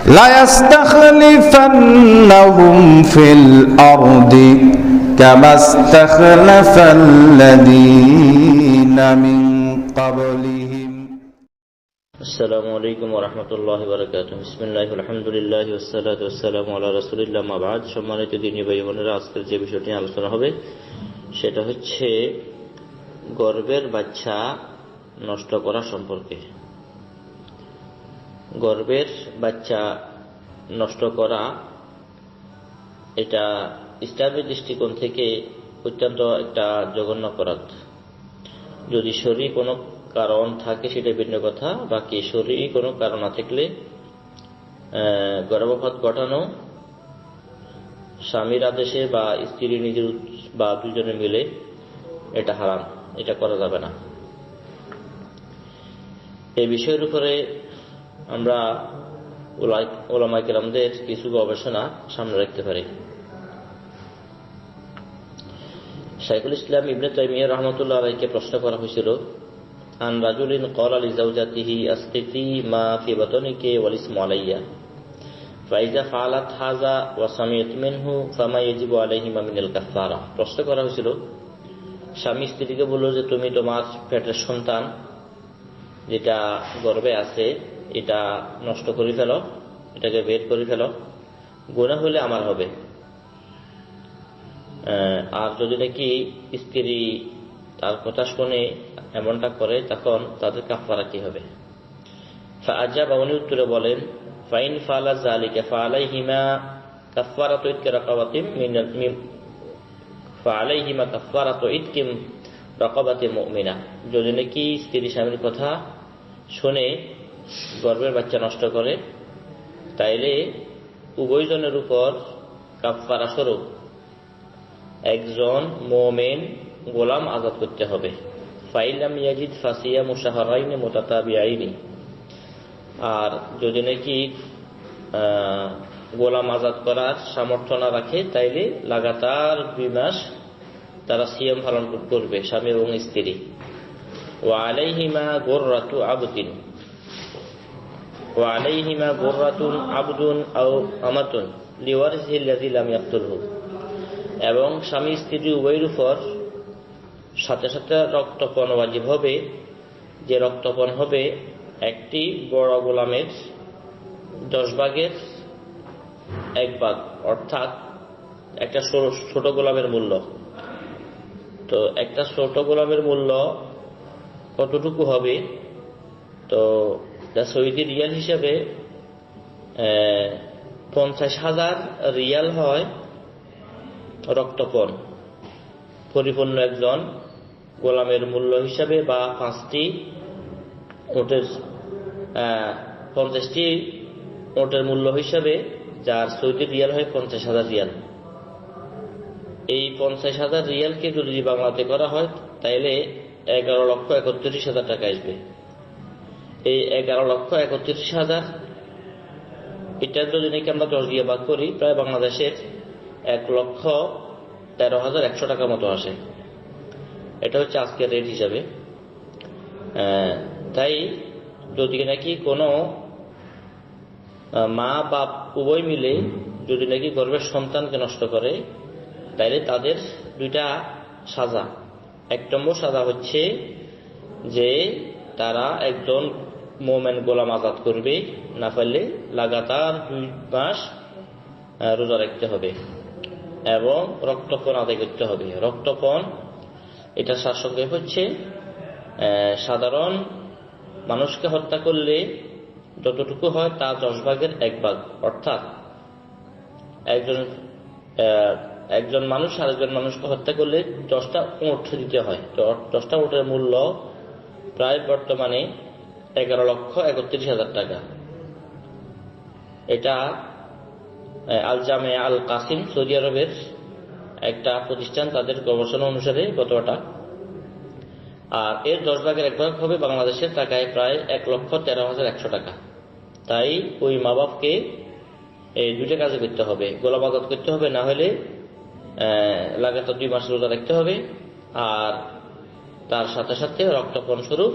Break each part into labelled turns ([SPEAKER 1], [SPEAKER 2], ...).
[SPEAKER 1] লায়াস্তাখলিফান্নাহুম feel আরদি কামাস্তাখলাফাল্লাযীনা মিন ক্বাবলিহিম।
[SPEAKER 2] আসসালামু আলাইকুম ওয়া রাহমাতুল্লাহি ওয়া বারাকাতুহু। বিসমিল্লাহির আলহামদুলিল্লাহি ওয়াসসালাতু ওয়াসসালামু আলা রাসূলিল্লাহ, মা বা'দ। সম্মানিত দ্বীনী ভাই বোনেরা, আজকের যে বিষয়টি নিয়ে আলোচনা হবে সেটা হচ্ছে গর্ভের বাচ্চা নষ্ট করা সম্পর্কে। গর্ভের বাচ্চা নষ্ট করা এটা ইসলামের দৃষ্টিকোণ থেকে অত্যন্ত একটা জঘন্য অপরাধ। যদি শরীরে কোনো কারণ থাকে সেটা ভিন্ন কথা, বাকি শরীরে কোনো কারণ না থাকলে গর্ভপাত ঘটানো স্বামীর আদেশে বা স্ত্রী নিজের বা দুজনে মিলে এটা হারাম, এটা করা যাবে না। এই বিষয়ের উপরে আমরা উলামায়ে কেরামদের কিছু গবেষণা সামনে রাখতে পারি। শাইখুল ইসলাম ইবনে তাইমিয়া রাহমাতুল্লাহ আলাইহিকে প্রশ্ন করা হয়েছিল, আন রাজুলিন ক্বালা লিজাওজাতিহি আসকিতি মা ফি বাতনিকি ওয়াল ইসমু আলাইয়া ফাইজা ফাআলাত হাযা ওয়া সামিআত মিনহু ফামা ইয়াজিবু আলাইহিমা মিনাল কাফারা। প্রশ্ন করা হয়েছিল, স্বামী স্ত্রীকে বলল যে তুমি তোমার পেটের সন্তান যেটা গর্ভে আছে এটা নষ্ট করে ফেলো, এটাকে বের করে ফেলো, গুনাহ হলে আমার হবে। আর যদি নাকি স্ত্রী তার কথা শুনে এমনটা করে তখন তাদের কাফারা কি হবে? ফাআজাবা, উনি উত্তরে বলেন, ফাইন ফাআলা যালিকা ফাআলাইহিমা কাফারাতু ইতকি রাকাবাতিন ফাআলাইহিমা কাফারাতু ইতকি রাকাবাতিন মুমিনা। যদি নাকি স্ত্রী স্বামীর কথা শুনে গর্ভের বাচ্চা নষ্ট করে তাইলে উভয়জনের উপর কাফারা স্বরূপ একজন মুমিন গোলাম আজাদ করতে হবে। ফাইলাম ইয়াজিদ ফাসিয়ামু শাহরাইনি মুতাতাবিআইনি। আর যদি নাকি গোলাম আজাদ করার সামর্থ্য না রাখে তাইলে লাগাতার 2 মাস তারা সিয়াম পালন করবে, স্বামী এবং স্ত্রী। ওয়া আলাইহিমা গুররাতু আবদিন ওয়া আলাইহিমা গুররাতুন আবদুন আও আমাতুন লিওয়ারিসিহি আল্লাযী লাম ইয়াকতুলহু। এবং স্বামী স্ত্রী উভয়ের উপর সাথে সাথে রক্তপণ ওয়াজিব হবে, যে রক্তপণ হবে একটি বড় গোলামের 10 ভাগের 1 ভাগ, অর্থাৎ একটা ছোট গোলামের মূল্য। তো একটা ছোট গোলামের মূল্য কতটুকু হবে? তো সৌদি রিয়াল হিসেবে 50,000 রিয়াল হয় রক্তপণ। পরিপূর্ণ একজন গোলামের মূল্য হিসাবে বা 5টি ওটের 50টি ওটের মূল্য হিসাবে যার সৌদি রিয়াল হয় 50,000 রিয়াল। এই 50,000 রিয়ালকে যদি বাংলাতে করা হয় তাইলে 11,31,000 টাকা আসবে। এই 11,31,000 এটা যদি নাকি আমরা 10 দিয়ে ভাগ করি প্রায় বাংলাদেশের 1,13,100 টাকার মতো আসে। এটা হচ্ছে আজকের রেট হিসাবে। তাই যদি নাকি কোনো মা বাপ উভয় মিলে যদি নাকি গর্ভের সন্তানকে নষ্ট করে তাইলে তাদের 2টা সাজা। 1 নম্বর সাজা হচ্ছে যে তারা একজন মুমিন গোলাম আজাদ করবে, না পারলে লাগাতার 2 মাস রোজা রাখতে হবে এবং রক্তপণ আদায় করতে হবে। রক্তপণ এটা সারসংক্ষেপ হচ্ছে সাধারণ মানুষকে হত্যা করলে যতটুকু হয় তার 10 ভাগের 1 ভাগ, অর্থাৎ একজন মানুষ আরেকজন মানুষকে হত্যা করলে 10টা উট দিতে হয়। তো 10টা উটের মূল্য প্রায় বর্তমানে 11,31,000 টাকা। এটা আল জামিয়া আল কাসিম সৌদি আরবের একটা প্রতিষ্ঠান, তাদের গবেষণা অনুসারে কতটা। আর এর 10 ভাগের 1 ভাগ হবে বাংলাদেশের টাকায় প্রায় 1,13,100 টাকা। তাই ওই মা বাপকে এই 2টা কাজে করতে হবে, গোলাম আজাদ করতে হবে, না হলে লাগাতার 2 মাস রোজা রাখতে হবে, আর তার সাথে সাথে রক্তপণ স্বরূপ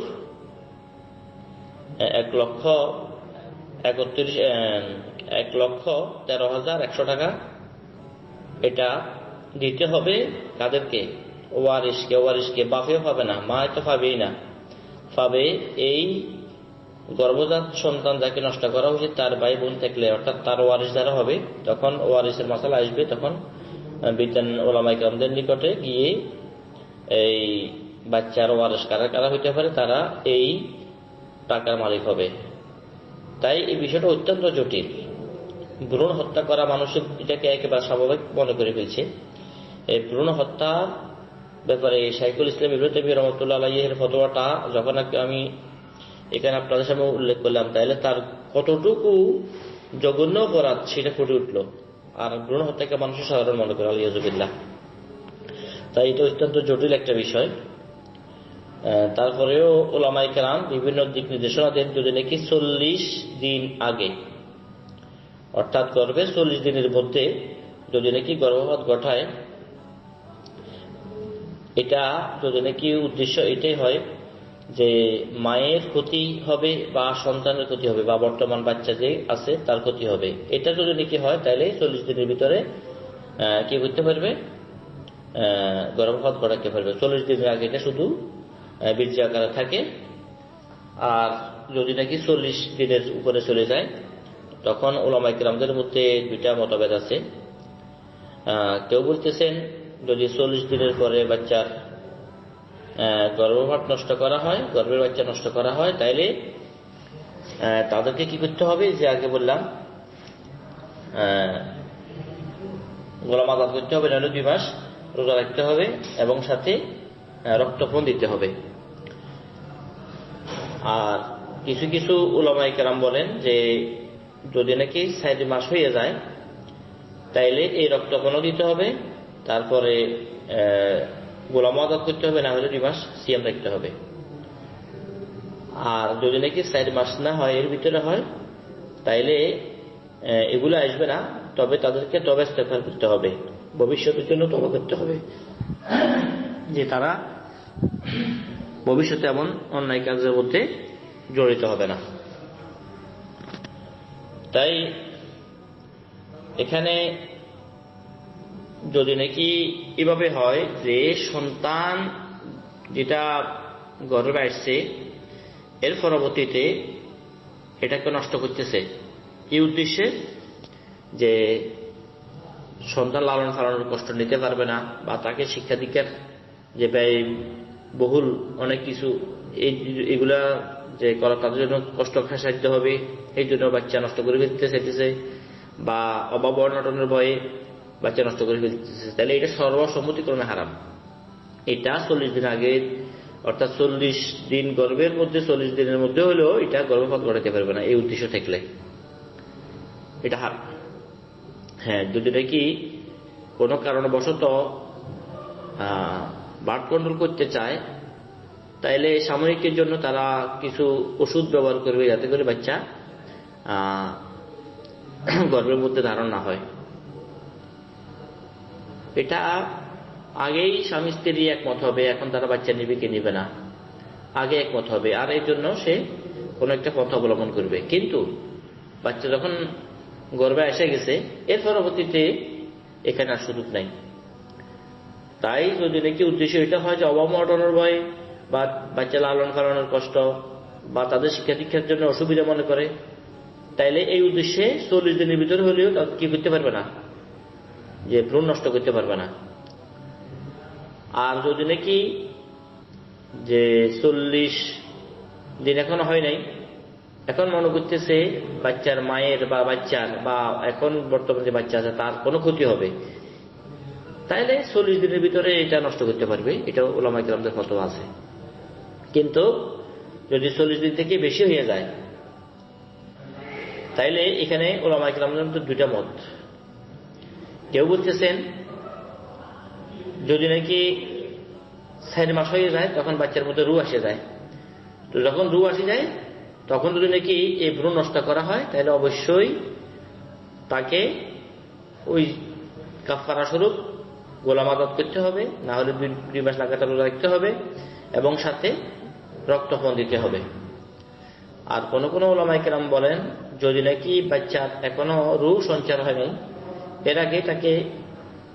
[SPEAKER 2] 1,13,100 টাকা এটা দিতে হবে কাদেরকে? ওয়ারিশকে। বাপেও পাবে না, মা তো পাবেই না, পাবে এই গর্ভজাত সন্তান যাকে নষ্ট করা হয়েছে তার ভাই বোন থাকলে, অর্থাৎ তার ওয়ারিশ যারা হবে, তখন ওয়ারিশের মাসালা আসবে। তখন বিদ্যান ওলামায়ে কেরামদের নিকটে গিয়ে এই বাচ্চার ওয়ারিশ কারা হইতে পারে, তারা এই টাকার মালিক হবে। তাই এই বিষয়টা অত্যন্ত জটিল। ভ্রূণ হত্যা করা মানুষের এটাকে একেবারে স্বাভাবিক মনে করে ফেলছে। এই ভ্রূণ হত্যার ব্যাপারে শাইখুল ইসলাম ইবনে তাইমিয়া রাহমাতুল্লাহ আলাইহির ফতোয়াটা যখন আমি এখানে আপনাদের সামনে উল্লেখ করলাম, তাহলে তার কতটুকু জঘন্য অপরাধ সেটা ফুটে উঠল। আর ভ্রূণ হত্যাকে মানুষের সাধারণ মনে করে, আলিয়াযুবিল্লাহ। তাই এটা অত্যন্ত জটিল একটা বিষয়। তারপরেও উলামায়ে কেরাম বিভিন্ন দিক নির্দেশনা দেন, যদি নাকি 40 দিন আগে, অর্থাৎ গর্ভের 40 দিনের মধ্যে যদি নাকি গর্ভপাত ঘটায়, এটা যদি নাকি উদ্দেশ্য এটাই হয় যে মায়ের ক্ষতি হবে বা সন্তানের ক্ষতি হবে বা বর্তমান বাচ্চা যে আছে তার ক্ষতি হবে, এটা যদি নাকি হয়, তাহলে 40 দিনের ভিতরে কি করতে পারবে? গর্ভপাত ঘটাতে পারবে। 40 দিনের আগে এটা শুধু বীর্য আকারে থাকে। আর যদি নাকি 40 দিনের উপরে চলে যায়, তখন উলামায়ে কেরামদের মধ্যে দুইটা মতভেদ আছে। কেউ বলতেছেন যদি 40 দিনের পরে বাচ্চার গর্ভপাত নষ্ট করা হয়, গর্ভের বাচ্চা নষ্ট করা হয়, তাইলে তাদেরকে কি করতে হবে? যে আগে বললাম, গোলাম আজাদ করতে হবে, নাহলে 2 মাস রোজা রাখতে হবে এবং সাথে রক্তপণ দিতে হবে। আর কিছু কিছু উলামায়ে কেরাম বলেন যে যদি নাকি 4 মাস হয়ে যায়, তাইলে এই রক্তপণও দিতে হবে, তারপরে গোলাম আজাদ করতে হবে, না হলে 2 মাস সিয়াম রাখতে হবে। আর যদি নাকি 4 মাস না হয়, এর ভিতরে হয়, তাইলে এগুলো আসবে না, তবে তাদেরকে তওবা ইস্তেগফার করতে হবে, ভবিষ্যতের জন্য তওবা করতে হবে যে তারা ভবিষ্যতে এমন অন্যায় কাজের মধ্যে জড়িত হবে না। তাই এখানে যদি নাকি এভাবে হয় যে সন্তান যেটা গর্ভে আসছে এর পরবর্তীতে এটাকে নষ্ট করতেছে, এই উদ্দেশ্যে যে সন্তান লালন পালনের কষ্ট নিতে পারবে না, বা তাকে শিক্ষা দীক্ষার যে ব্যয় বহুল অনেক কিছু এগুলা যে করা তাদের জন্য কষ্ট খাসাইতে হবে, এই জন্য বাচ্চা নষ্ট করে ফেলতে চাইতেছে, বা অভাব অনটনের ভয়ে বাচ্চা নষ্ট করে ফেলতেছে, তাহলে এটা সর্বসম্মতিক্রমে হারাম। এটা 40 দিন আগে, অর্থাৎ 40 দিন গর্ভের মধ্যে 40 দিনের মধ্যে হলেও এটা গর্ভপাত ঘটাতে পারবে না, এই উদ্দেশ্য থাকলে এটা হারাম। হ্যাঁ, যদি নাকি কোনো কারণবশত বার্থ কন্ট্রোল করতে চায়, তাইলে সাময়িকের জন্য তারা কিছু ওষুধ ব্যবহার করবে, যাতে করে বাচ্চা গর্ভের মধ্যে ধারণ না হয়। এটা আগেই স্বামী স্ত্রী একমত হবে, এখন তারা বাচ্চা নিবে কি নিবে না, আগে একমত হবে, আর এই জন্য সে কোনো একটা পথ অবলম্বন করবে। কিন্তু বাচ্চা যখন গর্ভে এসে গেছে, এর পরবর্তীতে এখানে আর সুযোগ নাই। তাই যদি নাকি উদ্দেশ্য এটা হয় যে অভাব অনটনের ভয় বা বাচ্চা লালন পালনের কষ্ট বা তাদের শিক্ষা দীক্ষার জন্য অসুবিধা মনে করে, তাইলে এই উদ্দেশ্যে 40 দিনের ভিতরে হলেও কি করতে পারবে না, যে ভ্রূণ নষ্ট করতে পারবে না। আর যদি নাকি যে 40 দিন এখনো হয় নাই, এখন মনে করতেছে বাচ্চার মায়ের বা বাচ্চার বা এখন বর্তমানে যে বাচ্চা আছে তার কোনো ক্ষতি হবে, তাইলে 40 দিনের ভিতরে এটা নষ্ট করতে পারবে, এটা উলামায়ে কেরামদের ফতোয়া আছে। কিন্তু যদি 40 দিন থেকে বেশি হয়ে যায়, তাইলে এখানে উলামায়ে কেরামদের 2টা মত। কেউ বলতেছেন যদি নাকি 4 মাস হয়ে যায়, তখন বাচ্চার মধ্যে রূহ আসে যায়, তো যখন রূহ আসে যায় তখন যদি নাকি এই ভ্রূণ নষ্ট করা হয়, তাহলে অবশ্যই তাকে ওই কাফারা স্বরূপ গোলাম আজাদ করতে হবে, না হলে 2 মাস লাগাতার রোজা রাখতে হবে এবং সাথে রক্তপণ দিতে হবে। আর কোন কোন উলামায়ে কেরাম বলেন যদি নাকি বাচ্চার এখনো রূহ সঞ্চার হয়নি, এর আগে তাকে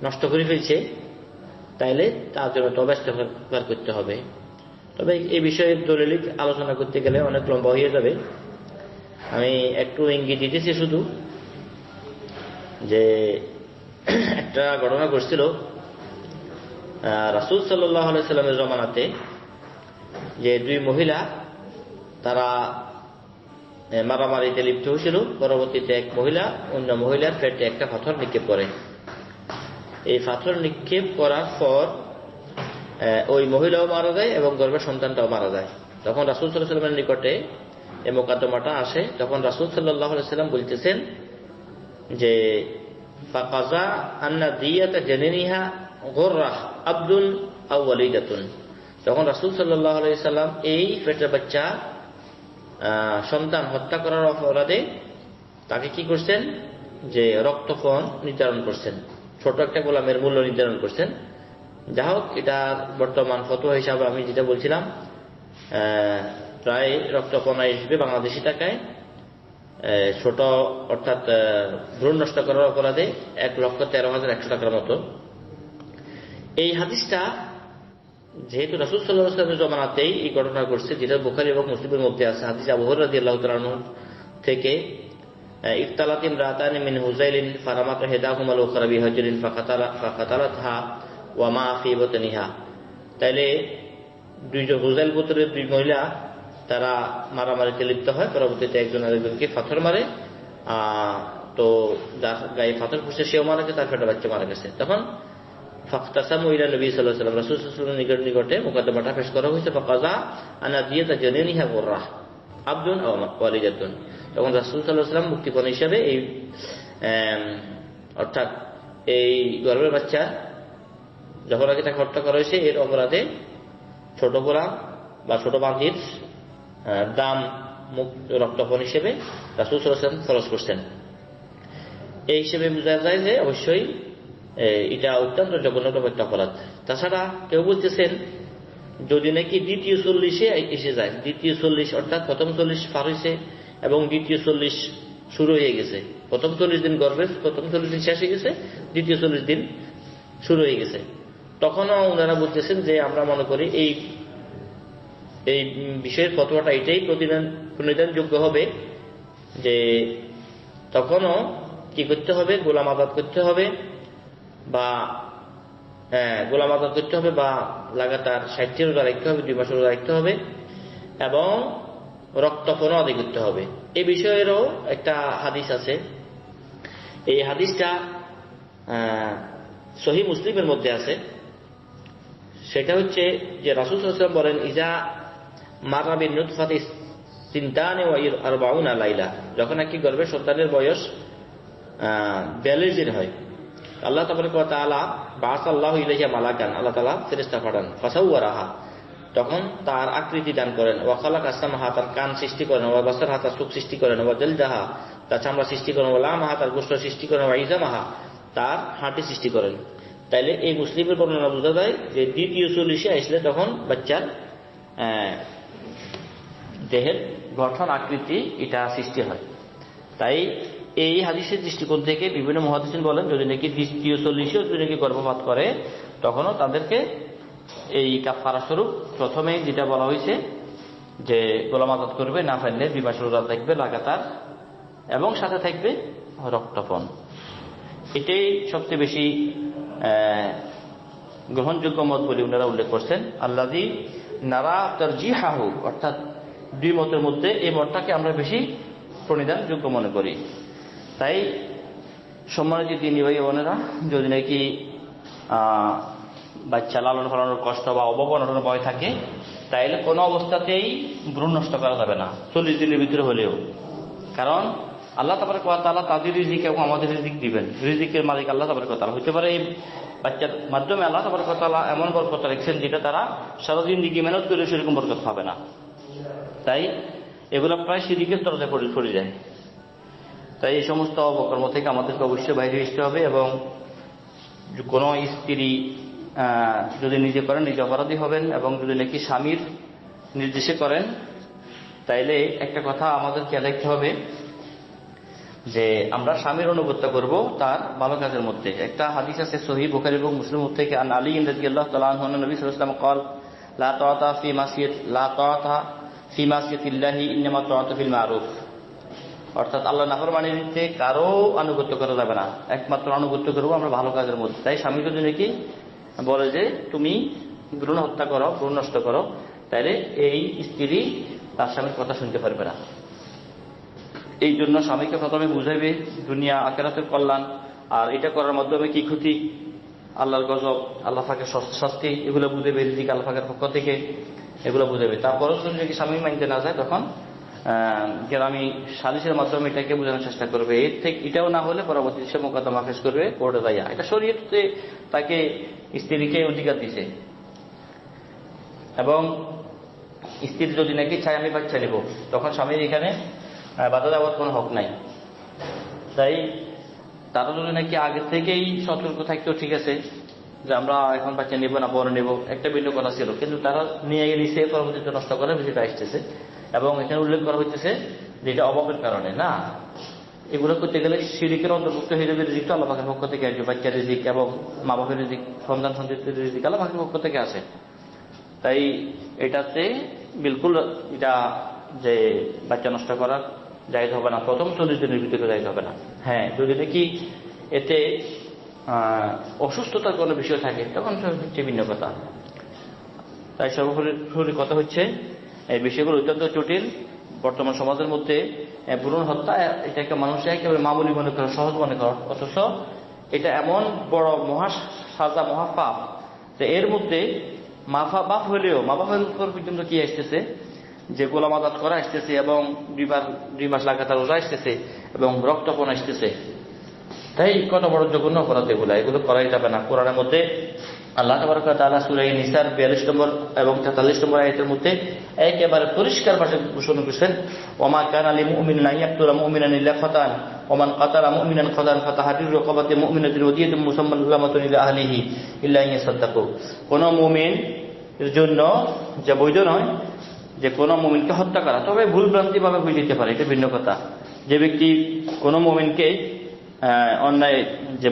[SPEAKER 2] নষ্ট করে ফেলছে, তাইলে তার জন্য তওবা ইস্তেগফার করতে হবে। তবে এই বিষয়ে দলিলিক আলোচনা করতে গেলে অনেক লম্বা হয়ে যাবে। আমি একটু ইঙ্গিত দিতেছি শুধু, যে একটা ঘটনা ঘটছিল রাসূল সাল্লাল্লাহু আলাইহি সাল্লামের জমানাতে, যে দুই মহিলা তারা মারামারিতে লিপ্ত হয়েছিল। পরবর্তীতে এক মহিলা অন্য মহিলার পেটে একটা পাথর নিক্ষেপ করে। এই পাথর নিক্ষেপ করার পর ওই মহিলাও মারা যায় এবং গর্ভের সন্তানটাও মারা যায়। তখন রাসূল সাল্লাল্লাহু আলাইহি সাল্লামের নিকটে এই মোকদ্দমাটা আসে। তখন রাসূল সাল্লাল্লাহু আলাইহি সাল্লাম বলতেছেন যে ফাকাজা আন্না দিয়াতা জানিনিহা গুররাহ আবদুন আও ওয়ালিদাতুন। তখন রাসূল সাল্লাল্লাহু আলাইহি সাল্লাম এই পেটের বাচ্চা সন্তান হত্যা করার অপরাধে তাকে কি করছেন, যে রক্তপণ নির্ধারণ করছেন, ছোট একটা গোলামের মূল্য নির্ধারণ করছেন। যা হোক, এটার বর্তমান ফতোয়া হিসাবে আমি যেটা বলছিলাম, প্রায় রক্তপণা হিসেবে বাংলাদেশি টাকায় ছোট, অর্থাৎ ভ্রূণ নষ্ট করার অপরাধে 1,13,100 টাকার মতো। এই হাদিসটা যেহেতু রাসূল সাল্লাল্লাহু আলাইহি ওয়াসাল্লামের জমানাতেই এই ঘটনা ঘটছে, যেটা বুখারী এবং মুসলিমের মধ্যে আছে, হাদিস আবু হুরায়রা রাদিয়াল্লাহু তাআলা আনহু থেকে, ইফতালাত ইমরাতান মিন হুযাইলিন ফারামাত ইহদাহুমা আল-উখরা বিহাজরিন ফাকাতালাতহা ওয়া মা ফি বাতনিহা। তাইলে দুইজন হুযাইল গোত্রের দুই মহিলা তারা মারামারিতে লিপ্ত হয়। পরবর্তীতে একজন আরেকজনকে পাথর মারে, তো যার গায়ে পাথর পড়ছে সেও মারা গেছে, তার পেটে বাচ্চা মারা গেছে। তখন ফাখতাসামু ইলা নবী সাল্লাল্লাহু আলাইহি ওয়াসাল্লাম, রাসূল সাল্লাল্লাহু আলাইহি ওয়াসাল্লামের নিকটে মুকদ্দমাটা পেশ করা হয়েছে। ফাকাজা আনা দিয়াতা জানিনিহা গুররাহ আবদুন আও ওয়ালিদাতুন। তখন রাসূল সাল্লাল্লাহু আলাইহি ওয়াসাল্লাম মুক্তিপণ হিসাবে এই অর্থাৎ এই গর্ভের বাচ্চা যখন আগে তাকে হত্যা করা হয়েছে, এর অপরাধে ছোট গোলাম বা ছোট বান্দির দাম রক্তপণ হিসেবে রাসূল সাল্লাল্লাহু আলাইহি ওয়াসাল্লাম খরচ করছেন। এই হিসেবে বোঝা যায় যে অবশ্যই এটা অত্যন্ত জঘন্য একটা অপরাধ। তাছাড়া কেউ বলতেছেন যদি নাকি দ্বিতীয় 40-এ এসে যায়, দ্বিতীয় 40 অর্থাৎ প্রথম 40 পার হয়েছে এবং দ্বিতীয় 40 শুরু হয়ে গেছে, প্রথম 40 দিন গর্ভের প্রথম 40 দিন শেষ হয়ে গেছে, দ্বিতীয় 40 দিন শুরু হয়ে গেছে, তখনও ওনারা বলতেছেন যে আমরা মনে করি এই বিষয়ের ফতোয়াটা এটাই প্রণিধানযোগ্য হবে যে তখনও কি করতে হবে, গোলাম আজাদ করতে হবে বা গোলাম আজাদ করতে হবে বা লাগাতার 60 রোজা রাখতে হবে, 2 মাস রোজা রাখতে হবে এবং রক্তপণও আদায় করতে হবে। এই বিষয়েরও একটা হাদিস আছে। এই হাদিসটা সহিহ মুসলিমের মধ্যে আছে। সেটা হচ্ছে যে রাসূল সাল্লাল্লাহু আলাইহি ওয়াসাল্লাম বলেন, ইজা মারা বিন নুতফাতি সিনতানি ওয়া 40 লাইলা, যখন নাকি গর্ভের সন্তানের বয়স 42 দিন হয়, আল্লাহ তাবারক ওয়া তাআলা বাআসাল্লাহু ইলাইহা মালাকান, আল্লাহ তাআলা ফেরেশতা পাঠান, ফাসাওয়ারাহা, তখন তার আকৃতি দান করেন, ওয়া খালাকা সামাহা, তার কান সৃষ্টি করেন, ওয়া বাসারহা, তার চোখ সৃষ্টি করেন, ওয়া জালদাহা, তার চামড়া সৃষ্টি করেন, ওয়া লামাহা, তার গোশত সৃষ্টি করেন, ওয়া ইজামাহা, তার হাঁটি সৃষ্টি করেন। তাইলে এই মুসলিমের বর্ণনা বোঝা যায় যে দ্বিতীয় 40-এ আসলে তখন বাচ্চার দেহের গঠন আকৃতি এটা সৃষ্টি হয়। তাই এই হাদিসের দৃষ্টিকোণ থেকে বিভিন্ন মুহাদ্দিসিন বলেন যদি নাকি দ্বিতীয় 40-এও যদি নাকি গর্ভপাত করে, তখনও তাদেরকে এই কাফারা স্বরূপ প্রথমে যেটা বলা হয়েছে যে গোলাম আজাদ করবে, না পারলে 2 মাস রোজা থাকবে লাগাতার এবং সাথে থাকবে রক্তপণ। এটাই সবচেয়ে বেশি গ্রহণযোগ্য মত বলে ওনারা উল্লেখ করছেন। আল্লাযী নারা তারজিহাহু, অর্থাৎ 2 মতের মধ্যে এই মতটাকে আমরা বেশি প্রণিধানযোগ্য মনে করি। তাই সম্মানিত দ্বীনী ভাই বোনেরা, যদি নাকি বাচ্চা লালন পালনের কষ্ট বা অবগণনের ভয় থাকে, তাইলে কোনো অবস্থাতেই ভ্রূণ নষ্ট করা যাবে না 40 দিনের ভিতরে হলেও। কারণ আল্লাহ তাবারক ওয়া তাআলা তাদের রিজিক এবং আমাদের রিজিক দিবেন, রিজিকের মালিক আল্লাহ তাবারক ওয়া তাআলা। হতে পারে এই বাচ্চার মাধ্যমে আল্লাহ তাবারক ওয়া তাআলা এমন বরকত রেখেছেন যেটা তারা সারা জিন্দেগি মেহনত করে সেরকম বরকত পাবে না। তাই এগুলো প্রায় শিরকের তরফে পড়ে যায়। তাই এই সমস্ত অপকর্ম থেকে আমাদেরকে অবশ্যই বাইরে আসতে হবে এবং কোনো স্ত্রী যদি নিজে করেন নিজে অপরাধী হবেন, এবং যদি নাকি স্বামীর নির্দেশে করেন তাইলে একটা কথা আমাদের খেয়াল রাখতে হবে
[SPEAKER 3] যে আমরা স্বামীর আনুগত্য করব তার ভালো কাজের মধ্যে। একটা হাদিস আছে সহিহ বুখারী এবং মুসলিম থেকে, আন আলী রাদিয়াল্লাহু তাআলা আনহু নবী সাল্লাল্লাহু আলাইহি ওয়াসাল্লাম قال لا طاعة في معصية الله إنما طاعة في المعروف। অর্থাৎ আল্লাহ নাফরমানিতে কারো আনুগত্য করা যাবে না, একমাত্র আনুগত্য করবো আমরা ভালো কাজের মধ্যে। তাই স্বামী যদি নাকি বলে যে তুমি ভ্রূণ হত্যা করো, ভ্রূণ নষ্ট করো, তাহলে এই স্ত্রী তার স্বামীর কথা শুনতে পারবে না। এই জন্য স্বামীকে প্রথমে বুঝাইবে দুনিয়া আখিরাতের কল্যাণ, আর এটা করার মাধ্যমে কি ক্ষতি, আল্লাহর গজব, আল্লাহ পাকের শাস্তি, এগুলো বুঝাবে, রিজিক আল্লাহ পাকের পক্ষ থেকে, এগুলো বুঝাবে। তারপরেও যদি স্বামী মানতে না যায় তখন গ্রামী সালিশের মাধ্যমে এটাকে বোঝানোর চেষ্টা করবে। এর থেকে এটাও না হলে পরবর্তী সে মোকদ্দমা পেশ করবে কোর্টে যাইয়া। এটা শরীয়তে তাকে স্ত্রীকে অধিকার দিছে, এবং স্ত্রী যদি নাকি চাই আমি বাচ্চা নেব, তখন স্বামীর এখানে বাধা দেওয়ার কোনো হক নাই। তাই তারা যদি নাকি আগে থেকেই সতর্ক থাকতো, ঠিক আছে যে আমরা এখন বাচ্চা নেব না, পরে নেব, একটা ভিন্ন কথা ছিল, কিন্তু তারা নিয়ে নিছে, পরবর্তীতে নষ্ট করে বিষয়টা আসতেছে। এবং এখানে উল্লেখ করা হইতেছে যে এটা অভাবের কারণে না, এগুলো করতে গেলে শিরিকের অন্তর্ভুক্ত হয়ে যাবে। রিজিক তো আল্লাহ পাকের পক্ষ থেকে আসবে, বাচ্চার রিজিক এবং মা বাপের রিজিক, সন্তান সন্ততির রিজিক আল্লাহ পাকের পক্ষ থেকে আসে। তাই এটাতে বিলকুল এটা যে বাচ্চা নষ্ট করার জায়েজ হবে না, প্রথম 40 দিনের ভিতরে জায়েজ হবে না। হ্যাঁ, যদি নাকি এতে অসুস্থতার কোনো বিষয় থাকে তখন হচ্ছে ভিন্ন কথা। তাই সর্বোপরি কথা হচ্ছে এই বিষয়গুলো অত্যন্ত জটিল। বর্তমান সমাজের মধ্যে ভ্রূণ হত্যা এটাকে মানুষ একেবারে মামুলি মনে করে, সহজ মনে করে, অথচ এটা এমন বড় মহা সাজা, মহাপাপ যে এর মধ্যে মা বাপ হলেও, মা বাপের উপর পর্যন্ত কি আসতেছে যে গোলাম আজাদ করা আসতেছে, এবং 2 মাস লাগাতার রোজা আসতেছে, এবং রক্তপণ আসতেছে। তাই কত বড় জঘন্য অপরাধ এগুলো করাই যাবে না। কোরআনের মধ্যে আল্লাহ তাবারক ওয়া তাআলা সূরা নিসার 42 নম্বর এবং 43 নম্বর আয়াতের মধ্যে একেবারে পরিষ্কার ভাষায় ঘোষণা করেছেন, ওমা কানা লিল মুমিনিন আন ইয়াকতুলা মুমিনান ইল্লা খাতান ওমান কাতালা মুমিনান খাতান ফাতাহরিরু রাকাবাতিন মুমিনাতিন ওয়াদিয়াতুন মুসাম্মাতুন ইলা আহলিহি ইল্লা আন ইয়াসাদ্দাকু। কোন মুমিন এর জন্য যে বৈধ নয় যে কোন মুমিনকে হত্যা করা, তবে ভুল ভ্রান্তি ভাবে হয়ে যেতে পারে, এটা ভিন্ন কথা। যে ব্যক্তি কোন মুমিনকে অন্যায় যে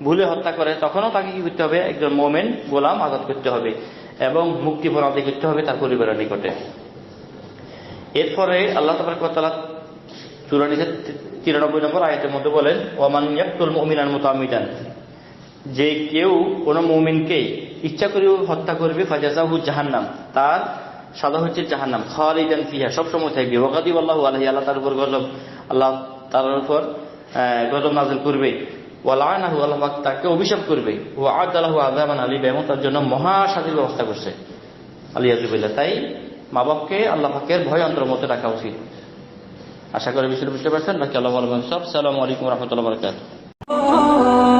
[SPEAKER 3] ভুলে হত্যা করে, তখনও তাকে কি করতে হবে, একজন মুমিন গোলাম আজাদ করতে হবে এবং মুক্তিপণ আদায় করতে হবে তার পরিবারের নিকটে। এরপরে আল্লাহ তাবারক ওয়া তাআলা সূরা নিসা 93 নম্বর আয়াতের মধ্যে বলেন, ওয়ামান ইয়াকতুল মুমিনান মুতাআম্মিদান, যে কেউ কোন মুমিনকে ইচ্ছা করে হত্যা করবে, ফাজাযাহু জাহান্নাম, তার সাজা হচ্ছে জাহান্নাম, খালিদান ফিহা, সব সময় থাকবে, ওয়া গাদিবাল্লাহু আলাইহি, আল্লাহ তার উপর গজব, আল্লাহ তার উপর গজব নাযিল করবে, ওয়া লাআনাহু, আল্লাহ পাক তাকে অভিশাপ করবে, ওয়া আ'আদ্দা লাহু আযাবান আলীমা, এবং তার জন্য মহা শাস্তির ব্যবস্থা করছে, আলিয়াযু বিল্লাহ। তাই মা বাপকে আল্লাহ পাকের ভয় অন্তরের মধ্যে রাখা উচিত। আশা করি বিষয়টা বুঝতে পারছেন। বাকি আল্লাহ আলামিন। আসসালামু আলাইকুম ওয়া রাহমাতুল্লাহি ওয়া বারাকাতুহু।